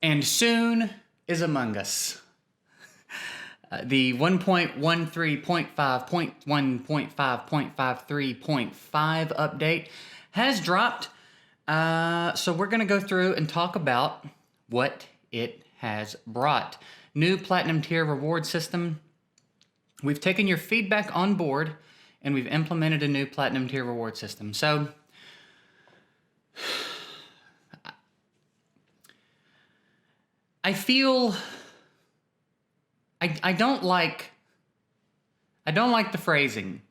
And soon is among us. The 1.13.5.1.5.53.5 update has dropped. So we're going to go through and talk about what it has brought. New Platinum tier reward system. We've taken your feedback on board and we've implemented a new Platinum tier reward system. So I feel I don't like the phrasing,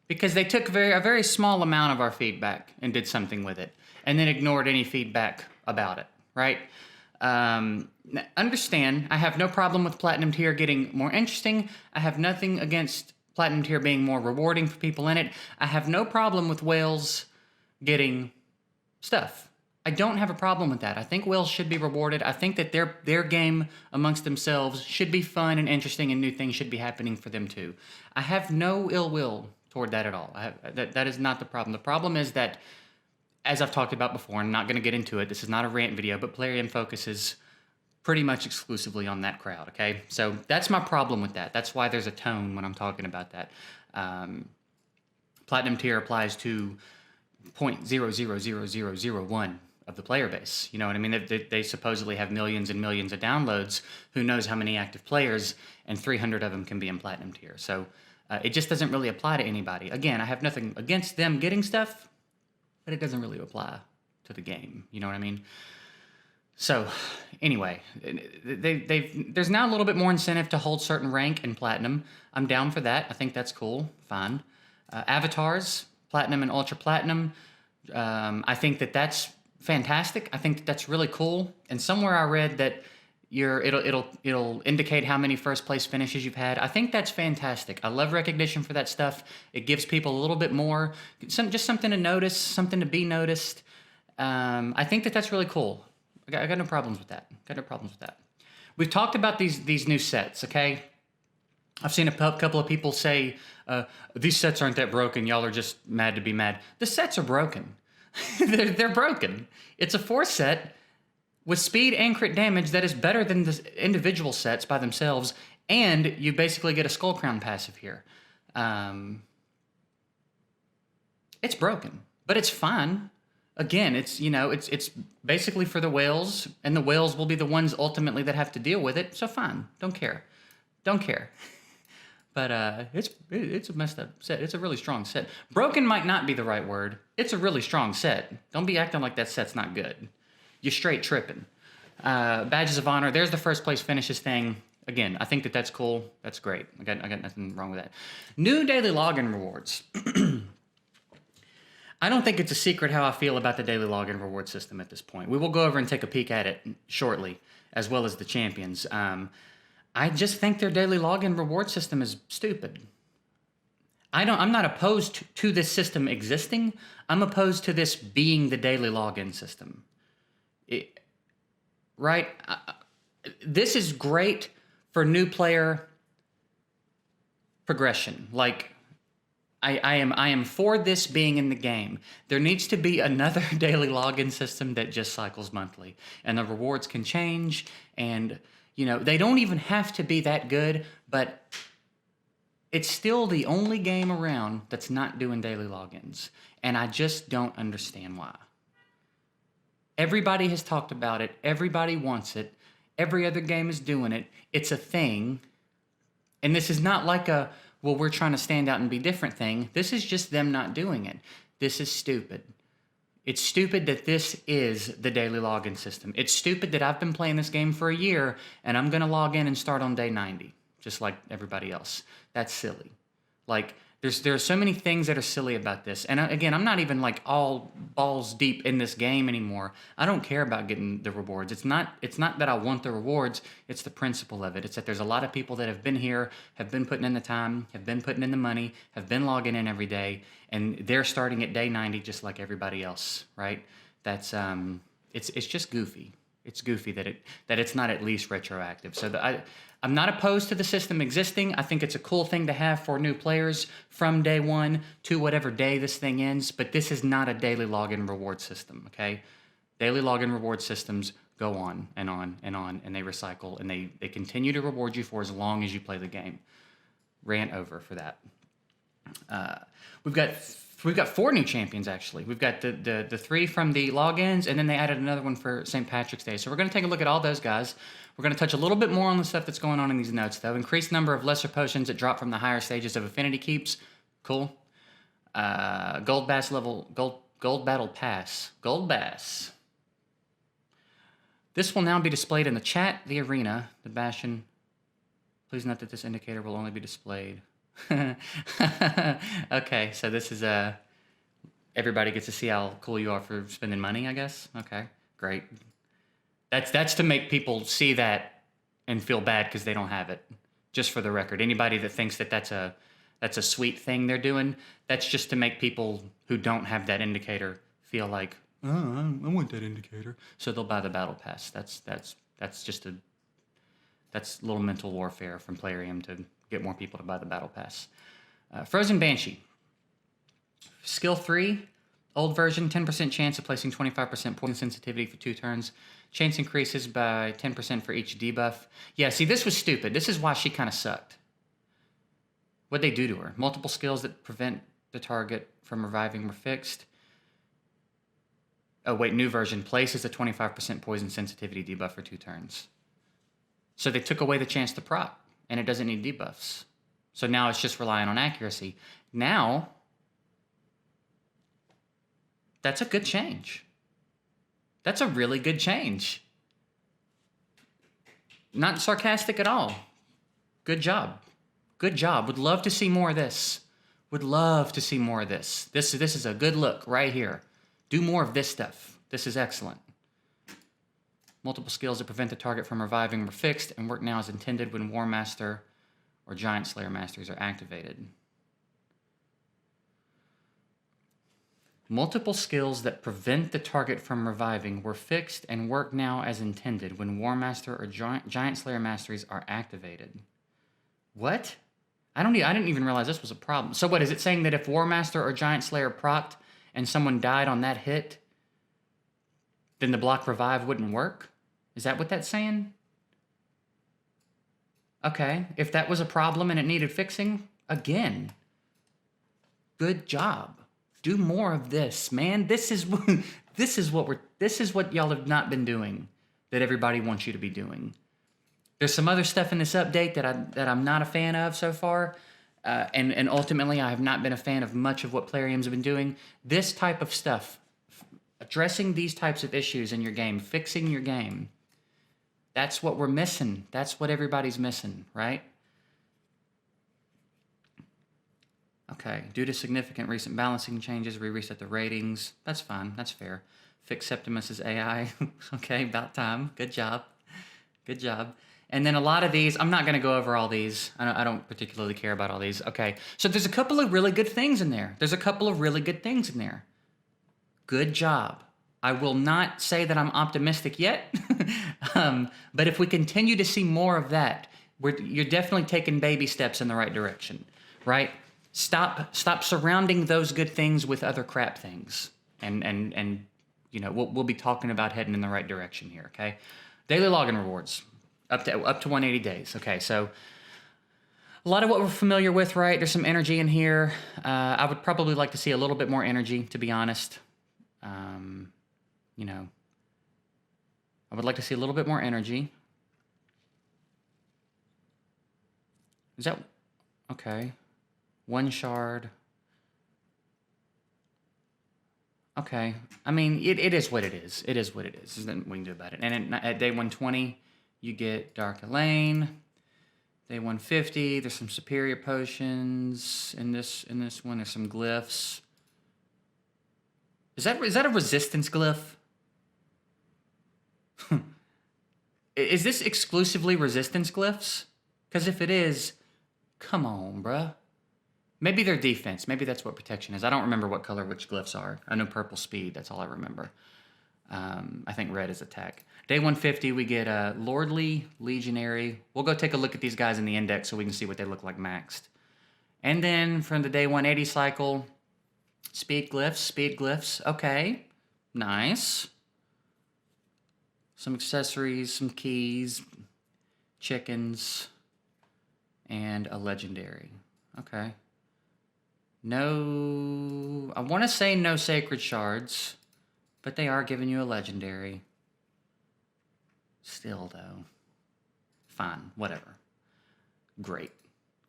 because they took a very small amount of our feedback and did something with it, and then ignored any feedback about it, right? Understand, I have no problem with Platinum tier getting more interesting. I have nothing against Platinum tier being more rewarding for people in it. I have no problem with whales getting stuff. I don't have a problem with that. I think whales should be rewarded. I think that their game amongst themselves should be fun and interesting, and new things should be happening for them too. I have no ill will toward that at all. That is not the problem. The problem is that, as I've talked about before, I'm not going to get into it. This is not a rant video, but Player M focuses pretty much exclusively on that crowd, okay? So that's my problem with that. That's why there's a tone when I'm talking about that. Platinum tier applies to 0.000001 of the player base. You know what I mean? They supposedly have millions and millions of downloads. Who knows how many active players, and 300 of them can be in Platinum tier. So it just doesn't really apply to anybody. Again, I have nothing against them getting stuff, but it doesn't really apply to the game. You know what I mean? So anyway, there's now a little bit more incentive to hold certain rank in Platinum. I'm down for that. I think that's cool. Fine. Avatars, Platinum and Ultra Platinum. I think that's fantastic. I think that's really cool. And somewhere I read that it'll indicate how many first place finishes you've had. I think that's fantastic. I love recognition for that stuff. It gives people a little bit more, just something to notice, something to be noticed. I think that's really cool. I got no problems with that. We've talked about these new sets, okay? I've seen a couple of people say, these sets aren't that broken. Y'all are just mad to be mad. The sets are broken. they're broken. It's a 4 set with speed and crit damage that is better than the individual sets by themselves, and you basically get a Skull Crown passive here. It's broken, but it's fine. Again, it's basically for the whales, and the whales will be the ones ultimately that have to deal with it. So fine, don't care. But it's a messed up set. It's a really strong set. Broken might not be the right word. It's a really strong set. Don't be acting like that set's not good. You're straight tripping. Badges of Honor. There's the first place finishes thing. Again, I think that's cool. That's great. I got nothing wrong with that. New daily login rewards. I don't think it's a secret how I feel about the daily login reward system at this point. We will go over and take a peek at it shortly, as well as the champions. I just think their daily login reward system is stupid. I'm not opposed to this system existing. I'm opposed to this being the daily login system. Right? This is great for new player progression. Like, I am for this being in the game. There needs to be another daily login system that just cycles monthly, and the rewards can change, and they don't even have to be that good, but it's still the only game around that's not doing daily logins, and I just don't understand why. Everybody has talked about it. Everybody wants it. Every other game is doing it. It's a thing, and this is not like we're trying to stand out and be different thing. This is just them not doing it. This is stupid. It's stupid that this is the daily login system. It's stupid that I've been playing this game for a year and I'm going to log in and start on day 90, just like everybody else. That's silly. Like, there's so many things that are silly about this. And again, I'm not even like all balls deep in this game anymore. I don't care about getting the rewards. It's not that I want the rewards. It's the principle of it. It's that there's a lot of people that have been here, have been putting in the time, have been putting in the money, have been logging in every day, and they're starting at day 90 just like everybody else, right? That's it's just goofy. It's goofy that it's not at least retroactive. So I'm not opposed to the system existing. I think it's a cool thing to have for new players from day 1 to whatever day this thing ends, but this is not a daily login reward system, okay? Daily login reward systems go on and on and on, and they recycle, and they continue to reward you for as long as you play the game. Rant over for that. We've got 4 new champions, actually. We've got the 3 from the logins, and then they added another one for St. Patrick's Day. So we're going to take a look at all those guys. We're going to touch a little bit more on the stuff that's going on in these notes, though. Increased number of lesser potions that drop from the higher stages of affinity keeps. Cool. Gold battle pass. Gold bass. This will now be displayed in the chat, the arena, the bastion. Please note that this indicator will only be displayed. Okay, so this is everybody gets to see how cool you are for spending money, I guess. Okay, great. That's to make people see that and feel bad because they don't have it. Just for the record, anybody that thinks that that's a sweet thing they're doing, that's just to make people who don't have that indicator feel like, oh, I want that indicator, so they'll buy the battle pass. That's just that's a little mental warfare from Plarium to get more people to buy the battle pass. Frozen Banshee. Skill 3, old version, 10% chance of placing 25% poison sensitivity for 2 turns. Chance increases by 10% for each debuff. Yeah, see, this was stupid. This is why she kind of sucked. What'd they do to her? Multiple skills that prevent the target from reviving were fixed. Oh, wait, new version. Places a 25% poison sensitivity debuff for 2 turns. So they took away the chance to proc, and it doesn't need debuffs. So now it's just relying on accuracy. Now, that's a good change. That's a really good change. Not sarcastic at all. Good job. Good job. Would love to see more of this. Would love to see more of this. This is a good look right here. Do more of this stuff. This is excellent. Multiple skills that prevent the target from reviving were fixed and work now as intended when War Master or Giant Slayer Masters are activated. Multiple skills that prevent the target from reviving were fixed and work now as intended when War Master or Giant Slayer Masters are activated. What? I didn't even realize this was a problem. So what, is it saying that if War Master or Giant Slayer procced and someone died on that hit, then the block revive wouldn't work? Is that what that's saying? Okay, if that was a problem and it needed fixing, again, good job. Do more of this, man. This is what y'all have not been doing that everybody wants you to be doing. There's some other stuff in this update that I'm not a fan of so far, and ultimately I have not been a fan of much of what Plarium's been doing. This type of stuff, addressing these types of issues in your game, fixing your game, that's what we're missing. That's what everybody's missing, right? Okay, due to significant recent balancing changes, we reset the ratings. That's fine, that's fair. Fix Septimus's AI. Okay, about time. Good job. Good job. And then a lot of these, I'm not going to go over all these. I don't particularly care about all these. Okay, so there's a couple of really good things in there. Good job. I will not say that I'm optimistic yet, but if we continue to see more of that, you're definitely taking baby steps in the right direction, right? Stop surrounding those good things with other crap things, and you know we'll be talking about heading in the right direction here. Okay, daily login rewards up to 180 days. Okay, so a lot of what we're familiar with, right? There's some energy in here. I would probably like to see a little bit more energy, to be honest. You know, I would like to see a little bit more energy. Is that okay? 1 shard. Okay. I mean, it is what it is. It is what it is. There's nothing we can do about it. And at day 120, you get Dark Elaine. Day 150, there's some superior potions. In this one, there's some glyphs. Is that a resistance glyph? Is this exclusively resistance glyphs? Because if it is, come on, bruh. Maybe they're defense. Maybe that's what protection is. I don't remember what color which glyphs are. I know purple speed. That's all I remember. I think red is attack. Day 150, we get Lordly, Legionary. We'll go take a look at these guys in the index so we can see what they look like maxed. And then from the day 180 cycle, speed glyphs. Okay, nice. some accessories, some keys, chickens, and a legendary. Okay. No, I want to say no sacred shards, but they are giving you a legendary. Still, though. Fine, whatever. Great.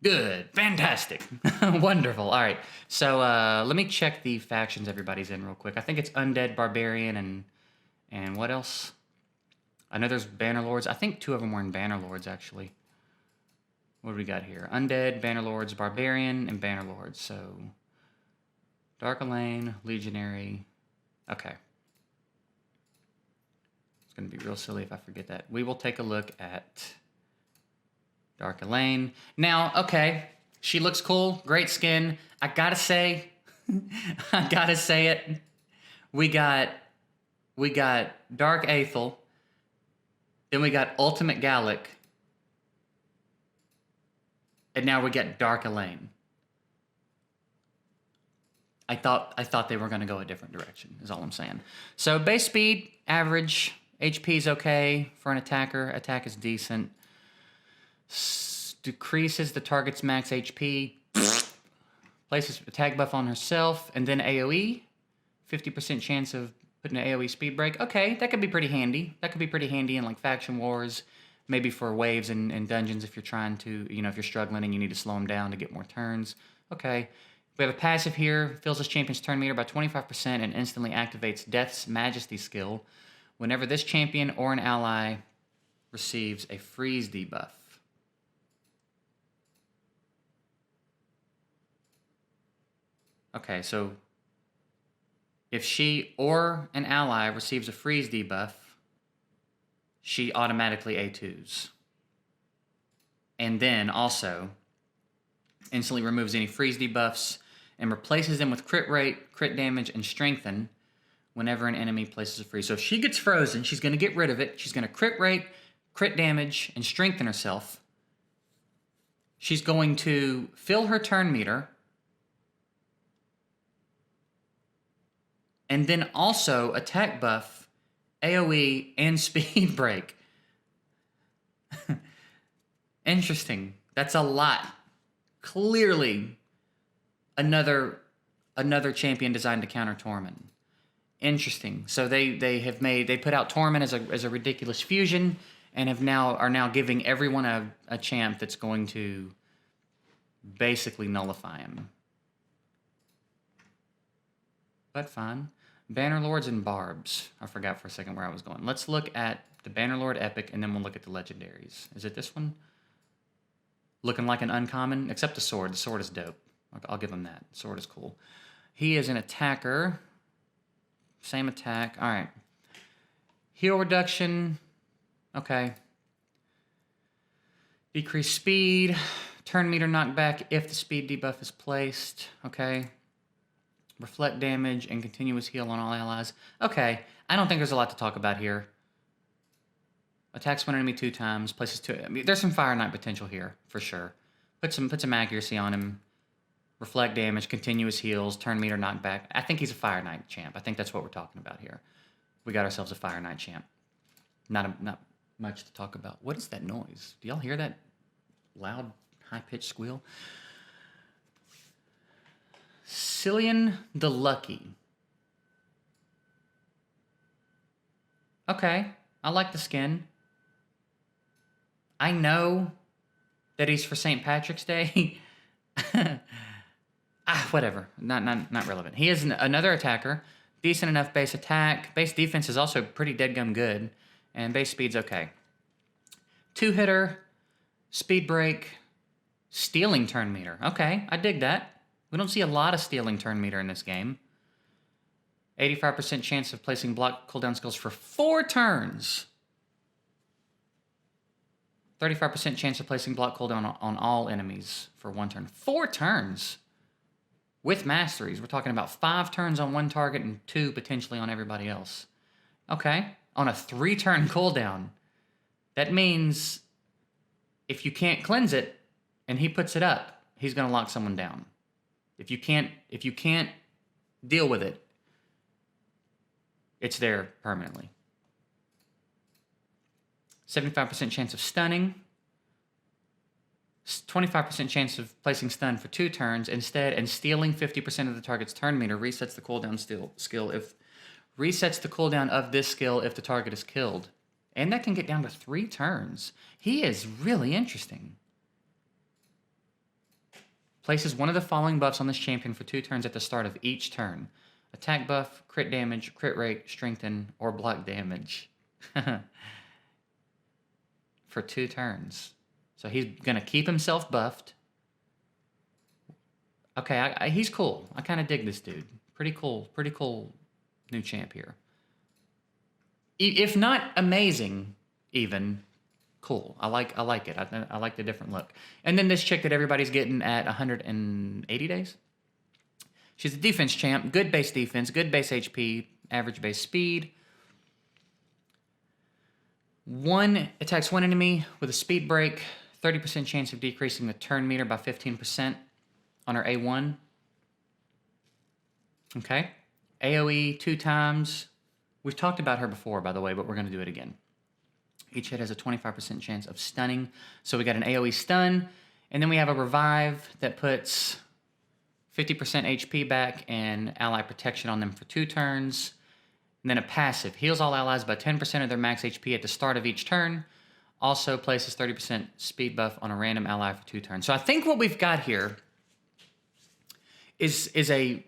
Good. Fantastic. Wonderful. All right. So let me check the factions everybody's in real quick. I think it's Undead, Barbarian, and what else? I know there's Bannerlords. I think 2 of them were in Bannerlords, actually. What do we got here? Undead, Bannerlords, Barbarian, and Bannerlords. So, Dark Elaine, Legionary. Okay. It's going to be real silly if I forget that. We will take a look at Dark Elaine. Now, okay, she looks cool. Great skin. I gotta say, I gotta say it. We got Dark Aethel. Then we got Ultimate Gallic. And now we get Dark Elaine. I thought they were going to go a different direction, is all I'm saying. So base speed, average. HP is okay for an attacker. Attack is decent. Decreases the target's max HP. Places attack buff on herself. And then AoE. 50% chance of putting an AoE speed break. Okay, that could be pretty handy. That could be pretty handy in like faction wars. Maybe for waves and dungeons if you're trying to, if you're struggling and you need to slow them down to get more turns. Okay. We have a passive here. Fills this champion's turn meter by 25% and instantly activates Death's Majesty skill whenever this champion or an ally receives a freeze debuff. Okay, so if she or an ally receives a freeze debuff, she automatically A2s. And then also instantly removes any freeze debuffs and replaces them with crit rate, crit damage, and strengthen whenever an enemy places a freeze. So if she gets frozen, she's going to get rid of it. She's going to crit rate, crit damage, and strengthen herself. She's going to fill her turn meter. And then also attack buff, AoE, and speed break. Interesting. That's a lot. Clearly another champion designed to counter Torment. Interesting. So they put out Torment as a ridiculous fusion and are now giving everyone a champ that's going to basically nullify him. But fine. Bannerlords and Barbs. I forgot for a second where I was going. Let's look at the Bannerlord Epic, and then we'll look at the Legendaries. Is it this one? Looking like an uncommon, except the sword. The sword is dope. I'll give him that. The sword is cool. He is an attacker. Same attack. All right. Heal reduction. Okay. Decrease speed. Turn meter knockback if the speed debuff is placed. Okay. Reflect damage and continuous heal on all allies. Okay, I don't think there's a lot to talk about here. Attacks one enemy 2 times, places 2. I mean, there's some Fire Knight potential here, for sure. Put some accuracy on him. Reflect damage, continuous heals, turn meter knockback. I think he's a Fire Knight champ. I think that's what we're talking about here. We got ourselves a Fire Knight champ. Not much to talk about. What is that noise? Do y'all hear that loud, high-pitched squeal? Cillian the Lucky. Okay, I like the skin. I know that he's for St. Patrick's Day. Whatever. Not relevant. He is another attacker. Decent enough base attack. Base defense is also pretty deadgum good. And base speed's okay. 2-hitter. Speed break. Stealing turn meter. Okay, I dig that. We don't see a lot of stealing turn meter in this game. 85% chance of placing block cooldown skills for 4 turns. 35% chance of placing block cooldown on all enemies for 1 turn. 4 turns with masteries. We're talking about 5 turns on 1 target and 2 potentially on everybody else. Okay, on a 3-turn cooldown. That means if you can't cleanse it and he puts it up, he's going to lock someone down. If you can't deal with it, it's there permanently. 75% chance of stunning, 25% chance of placing stun for 2 turns instead, and stealing 50% of the target's turn meter resets the cooldown skill if resets the cooldown of this skill if the target is killed. And that can get down to 3 turns. He is really interesting. Places one of the following buffs on this champion for 2 turns at the start of each turn. Attack buff, crit damage, crit rate, strengthen, or block damage. For 2 turns. So he's going to keep himself buffed. Okay, he's cool. I kind of dig this dude. Pretty cool new champ here. If not amazing, even cool. I like it. I like the different look. And then this chick that everybody's getting at 180 days. She's a defense champ. Good base defense, good base HP, average base speed. Attacks one enemy with a speed break. 30% chance of decreasing the turn meter by 15% on her A1. Okay. AoE 2 times. We've talked about her before, by the way, but we're going to do it again. Each hit has a 25% chance of stunning. So we got an AoE stun, and then we have a revive that puts 50% HP back and ally protection on them for 2 turns. And then a passive heals all allies by 10% of their max HP at the start of each turn. Also places 30% speed buff on a random ally for 2 turns. So I think what we've got here is an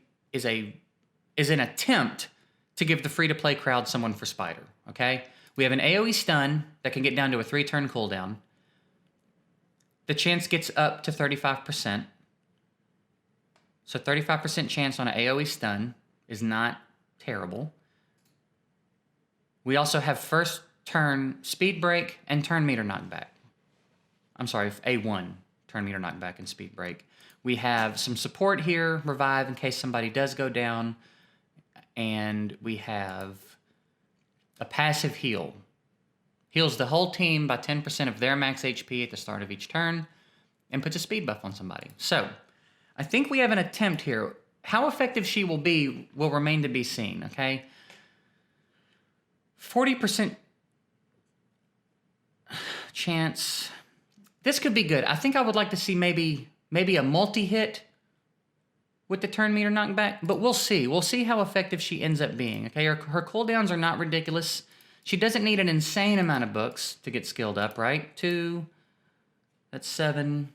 attempt to give the free-to-play crowd someone for Spider, okay? We have an AoE stun that can get down to a 3-turn cooldown. The chance gets up to 35%. So 35% chance on an AoE stun is not terrible. We also have first turn speed break and turn meter knockback. I'm sorry, A1, turn meter knockback and speed break. We have some support here, revive in case somebody does go down. And we have a passive heal. Heals the whole team by 10% of their max HP at the start of each turn and puts a speed buff on somebody. So I think we have an attempt here. How effective she will be will remain to be seen, okay? 40% chance. This could be good. I think I would like to see maybe a multi-hit with the turn meter knockback, but we'll see. We'll see how effective she ends up being, okay? Her cooldowns are not ridiculous. She doesn't need an insane amount of books to get skilled up, right? 2, that's 7,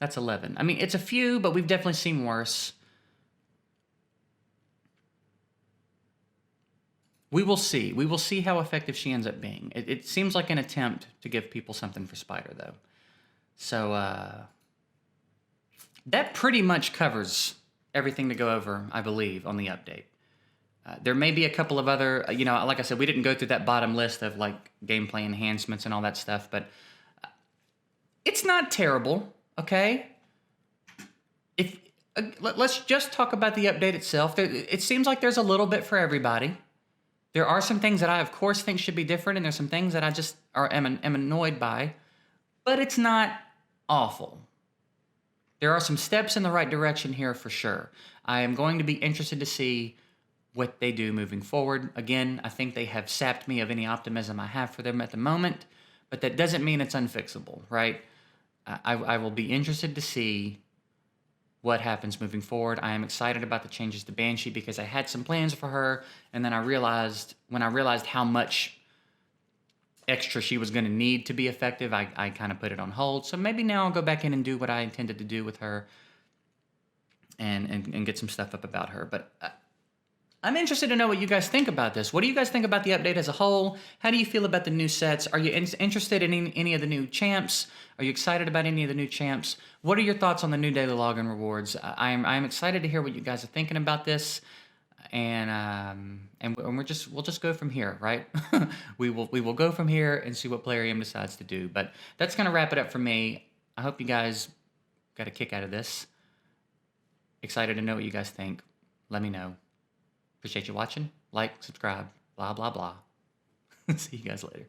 that's 11. I mean, it's a few, but we've definitely seen worse. We will see. We will see how effective she ends up being. It seems like an attempt to give people something for Spider, though. So, that pretty much covers everything to go over, I believe, on the update. There may be a couple of other, like I said, we didn't go through that bottom list of, like, gameplay enhancements and all that stuff, but it's not terrible, okay? Let's just talk about the update itself. It seems like there's a little bit for everybody. There are some things that I, of course, think should be different, and there's some things that I just am annoyed by, but it's not awful. There are some steps in the right direction here for sure. I am going to be interested to see what they do moving forward. Again, I think they have sapped me of any optimism I have for them at the moment, but that doesn't mean it's unfixable, right? I will be interested to see what happens moving forward. I am excited about the changes to Banshee because I had some plans for her, and then when I realized how much extra she was going to need to be effective, I kind of put it on hold. So maybe now I'll go back in and do what I intended to do with her and get some stuff up about her. But I'm interested to know what you guys think about this. What do you guys think about the update as a whole? How do you feel about the new sets? Are you interested in any of the new champs? Are you excited about any of the new champs? What are your thoughts on the new daily login rewards? I'm excited to hear what you guys are thinking about this. And we'll just go from here, right? we will go from here and see what Plarium decides to do. But that's gonna wrap it up for me. I hope you guys got a kick out of this. Excited to know what you guys think. Let me know. Appreciate you watching. Like, subscribe, blah blah blah. See you guys later.